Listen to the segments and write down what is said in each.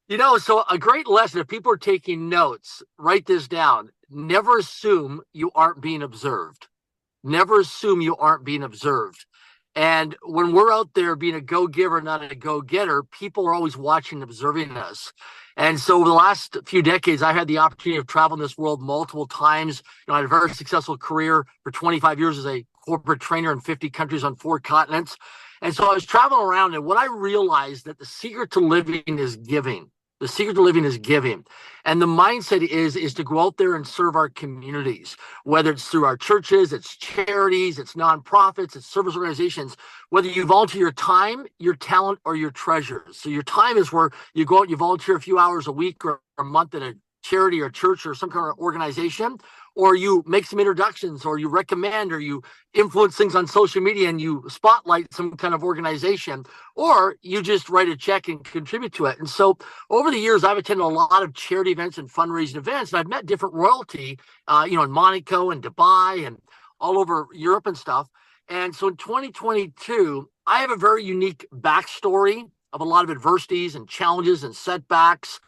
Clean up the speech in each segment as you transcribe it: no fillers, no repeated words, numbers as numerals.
So a great lesson, if people are taking notes, write this down. Never assume you aren't being observed. Never assume you aren't being observed. And when we're out there being a go-giver, not a go-getter, people are always watching, observing us. And so over the last few decades, I had the opportunity of traveling this world multiple times. I had a very successful career for 25 years as a corporate trainer in 50 countries on 4 continents. And so I was traveling around, and what I realized that the secret to living is giving. The secret to living is giving. And the mindset is to go out there and serve our communities, whether it's through our churches, it's charities, it's nonprofits, it's service organizations, whether you volunteer your time, your talent, or your treasures. So your time is where you go out, you volunteer a few hours a week or a month at a charity or church or some kind of organization, or you make some introductions, or you recommend, or you influence things on social media and you spotlight some kind of organization, or you just write a check and contribute to it. And so over the years, I've attended a lot of charity events and fundraising events, and I've met different royalty, in Monaco and Dubai and all over Europe and stuff. And so in 2022, I have a very unique backstory of a lot of adversities and challenges and setbacks.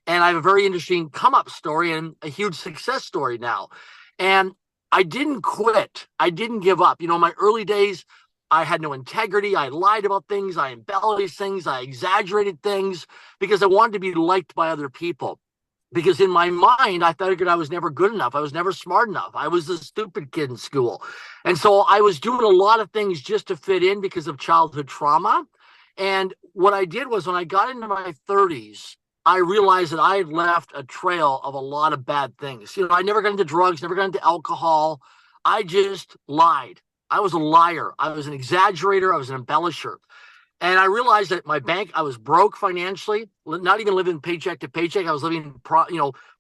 And I have a very interesting come up story and a huge success story now. And I didn't quit. I didn't give up. In my early days, I had no integrity. I lied about things. I embellished things. I exaggerated things because I wanted to be liked by other people. Because in my mind, I figured I was never good enough. I was never smart enough. I was the stupid kid in school. And so I was doing a lot of things just to fit in because of childhood trauma. And what I did was when I got into my 30s, I realized that I had left a trail of a lot of bad things. I never got into drugs, never got into alcohol. I just lied. I was a liar. I was an exaggerator. I was an embellisher. And I realized that my bank, I was broke financially, not even living paycheck to paycheck. I was living,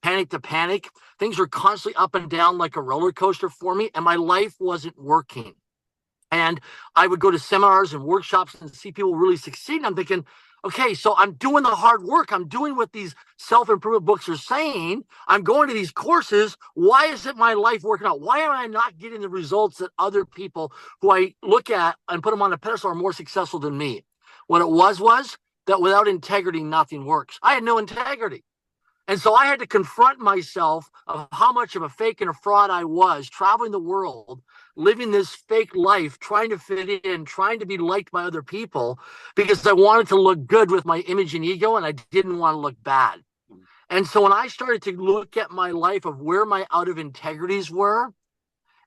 panic to panic. Things were constantly up and down like a roller coaster for me, and my life wasn't working. And I would go to seminars and workshops and see people really succeed. And I'm thinking, okay, so I'm doing the hard work. I'm doing what these self-improvement books are saying. I'm going to these courses. Why isn't my life working out? Why am I not getting the results that other people who I look at and put them on a pedestal are more successful than me? What it was that without integrity, nothing works. I had no integrity. And so I had to confront myself of how much of a fake and a fraud I was, traveling the world, living this fake life, trying to fit in, trying to be liked by other people, because I wanted to look good with my image and ego, and I didn't want to look bad. And so when I started to look at my life of where my out of integrities were,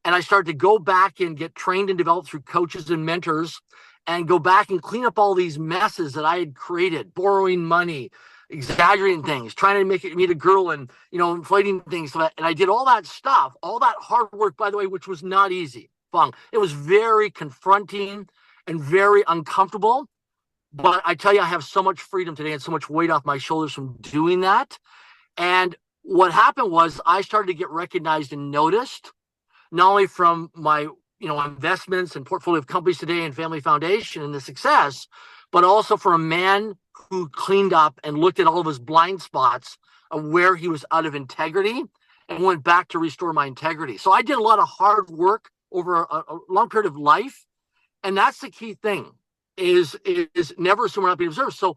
and I started to go back and get trained and developed through coaches and mentors, and go back and clean up all these messes that I had created, borrowing money, exaggerating things, trying to meet a girl and, inflating things. And I did all that stuff, all that hard work, by the way, which was not easy, Fong. It was very confronting and very uncomfortable. But I tell you, I have so much freedom today and so much weight off my shoulders from doing that. And what happened was I started to get recognized and noticed, not only from my, investments and portfolio of companies today and Family Foundation and the success, but also for a man who cleaned up and looked at all of his blind spots of where he was out of integrity and went back to restore my integrity. So I did a lot of hard work over a long period of life. And that's the key thing is never assume we're not being observed. So